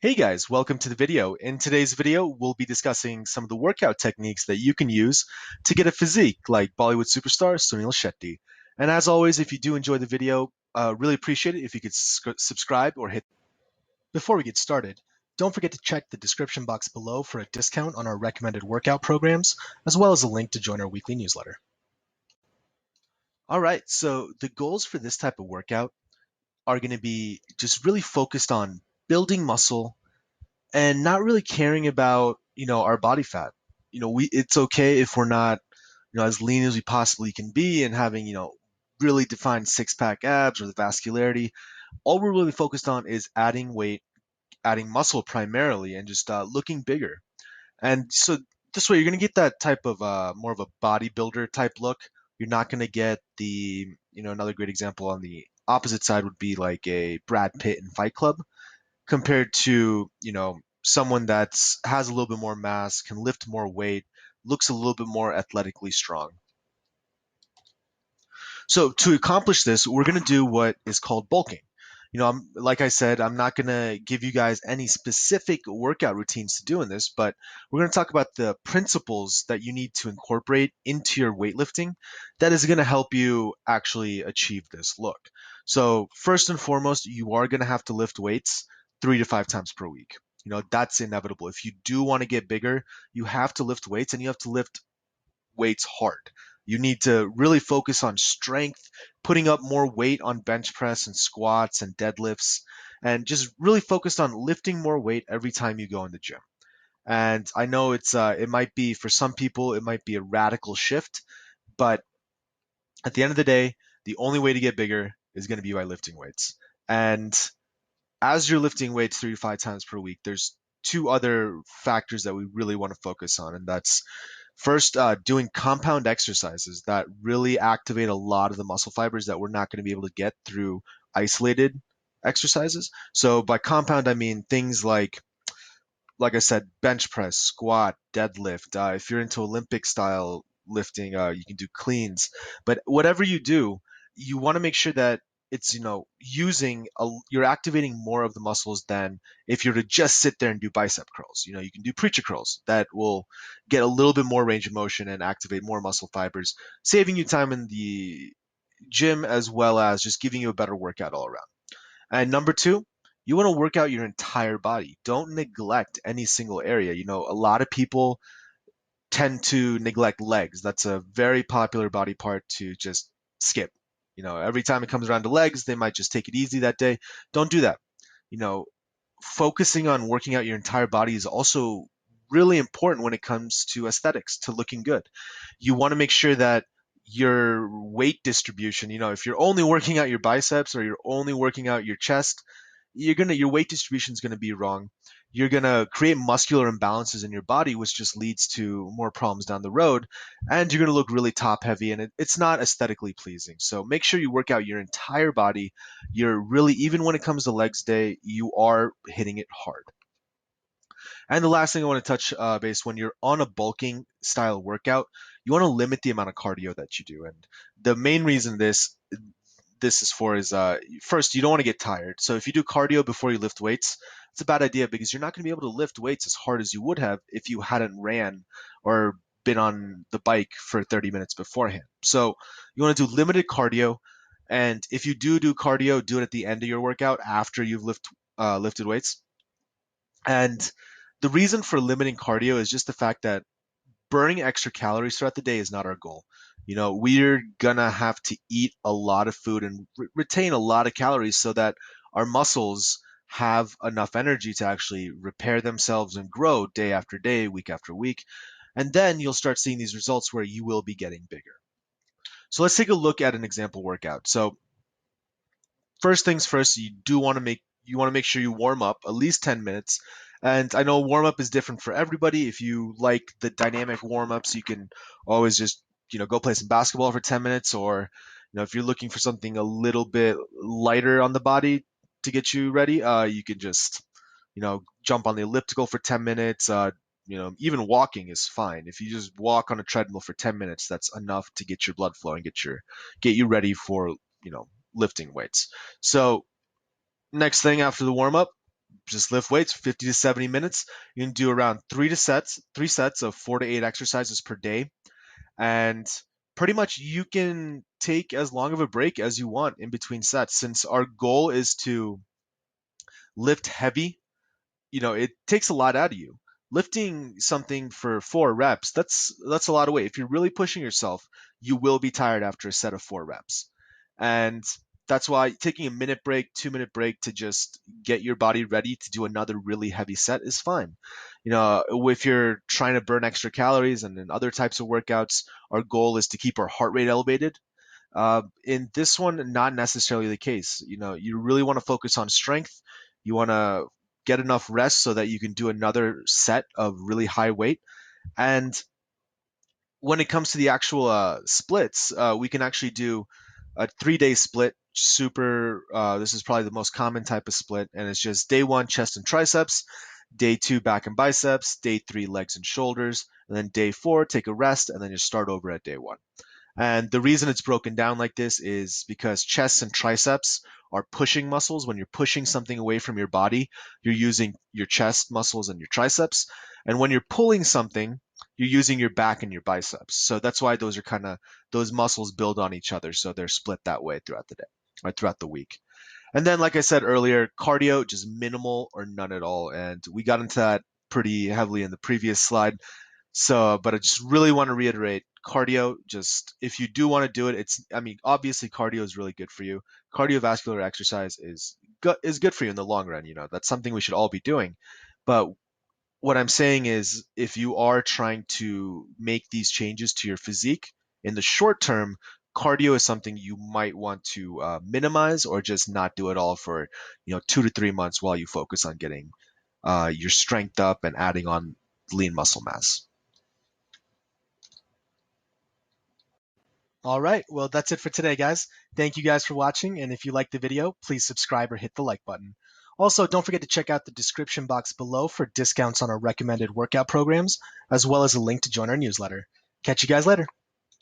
Hey guys, welcome to the video. In today's video, we'll be discussing some of the workout techniques that you can use to get a physique like Bollywood superstar Sunil Shetty. And as always, if you do enjoy the video, really appreciate it if you could subscribe or hit. Before we get started, don't forget to check the description box below for a discount on our recommended workout programs, as well as a link to join our weekly newsletter. All right, so the goals for this type of workout are going to be just really focused on building muscle and not really caring about our body fat. We it's okay if we're not as lean as we possibly can be and having really defined six pack abs or the vascularity. All we're really focused on is adding weight, adding muscle primarily, and just looking bigger. And so this way you're going to get that type of more of a bodybuilder type look. You're not going to get the another great example on the opposite side would be like a Brad Pitt in Fight Club compared to someone that's has a little bit more mass, can lift more weight, looks a little bit more athletically strong. So to accomplish this, we're going to do what is called bulking. Like I said, I'm not going to give you guys any specific workout routines to do in this, but we're going to talk about the principles that you need to incorporate into your weightlifting that is going to help you actually achieve this look. So first and foremost, you are going to have to lift weights 3 to 5 times per week. That's inevitable. If you do want to get bigger, you have to lift weights and you have to lift weights hard. You need to really focus on strength, putting up more weight on bench press and squats and deadlifts, and just really focus on lifting more weight every time you go in the gym. And I know it might be for some people it might be a radical shift, but at the end of the day, the only way to get bigger is going to be by lifting weights. And as you're lifting weights 3 to 5 times per week, there's two other factors that we really want to focus on, and that's first, doing compound exercises that really activate a lot of the muscle fibers that we're not going to be able to get through isolated exercises. So by compound, I mean things like I said, bench press, squat, deadlift. If you're into Olympic style lifting, you can do cleans. But whatever you do, you want to make sure that it's you're activating more of the muscles than if you're to just sit there and do bicep curls. You can do preacher curls that will get a little bit more range of motion and activate more muscle fibers, saving you time in the gym as well as just giving you a better workout all around. And number two, you want to work out your entire body. Don't neglect any single area. A lot of people tend to neglect legs. That's a very popular body part to just skip. Every time it comes around to legs, they might just take it easy that day. Don't do that. You know, Focusing on working out your entire body is also really important when it comes to aesthetics, to looking good. You want to make sure that your weight distribution, if you're only working out your biceps or you're only working out your chest, your weight distribution is gonna be wrong. You're gonna create muscular imbalances in your body, which just leads to more problems down the road, and you're gonna look really top heavy, and it's not aesthetically pleasing. So make sure you work out your entire body. You're really, even when it comes to legs day, you are hitting it hard. And the last thing I want to touch base, when you're on a bulking style workout, you want to limit the amount of cardio that you do. And the main reason this is for is first, you don't want to get tired. So if you do cardio before you lift weights, it's a bad idea because you're not going to be able to lift weights as hard as you would have if you hadn't ran or been on the bike for 30 minutes beforehand. So you want to do limited cardio. And if you do cardio, do it at the end of your workout after you've lifted weights. And the reason for limiting cardio is just the fact that burning extra calories throughout the day is not our goal. We're gonna have to eat a lot of food and retain a lot of calories so that our muscles have enough energy to actually repair themselves and grow day after day, week after week. And then you'll start seeing these results where you will be getting bigger. So let's take a look at an example workout. So first things first, you want to make sure you warm up at least 10 minutes. And I know warm up is different for everybody. If you like the dynamic warm ups, you can always just go play some basketball for 10 minutes, or if you're looking for something a little bit lighter on the body to get you ready, you can just jump on the elliptical for 10 minutes. Even walking is fine. If you just walk on a treadmill for 10 minutes, that's enough to get your blood flowing, get you ready for lifting weights. So next thing after the warm up, just lift weights 50 to 70 minutes. You can do around three sets of 4 to 8 exercises per day. And pretty much you can take as long of a break as you want in between sets. Since our goal is to lift heavy, it takes a lot out of you. Lifting something for 4 reps, that's a lot of weight. If you're really pushing yourself, you will be tired after a set of 4 reps. And that's why taking a minute break, 2 minute break to just get your body ready to do another really heavy set is fine. If you're trying to burn extra calories and in other types of workouts, our goal is to keep our heart rate elevated. In this one, not necessarily the case. You really want to focus on strength. You want to get enough rest so that you can do another set of really high weight. And when it comes to the actual splits, we can actually do a 3-day split. This is probably the most common type of split, and it's just day 1 chest and triceps, day 2 back and biceps, day 3 legs and shoulders, and then day 4 take a rest, and then just start over at day 1. And the reason it's broken down like this is because chest and triceps are pushing muscles. When you're pushing something away from your body, you're using your chest muscles and your triceps. And when you're pulling something, you're using your back and your biceps. So that's why those muscles build on each other. So they're split that way throughout the day or throughout the week. And then, like I said earlier, cardio, just minimal or none at all. And we got into that pretty heavily in the previous slide. So, but I just really want to reiterate cardio, just if you do want to do it, obviously cardio is really good for you. Cardiovascular exercise is good for you in the long run. That's something we should all be doing. But what I'm saying is if you are trying to make these changes to your physique in the short term, cardio is something you might want to minimize or just not do at all for 2 to 3 months while you focus on getting your strength up and adding on lean muscle mass. All right. Well, that's it for today, guys. Thank you guys for watching. And if you liked the video, please subscribe or hit the like button. Also, don't forget to check out the description box below for discounts on our recommended workout programs, as well as a link to join our newsletter. Catch you guys later.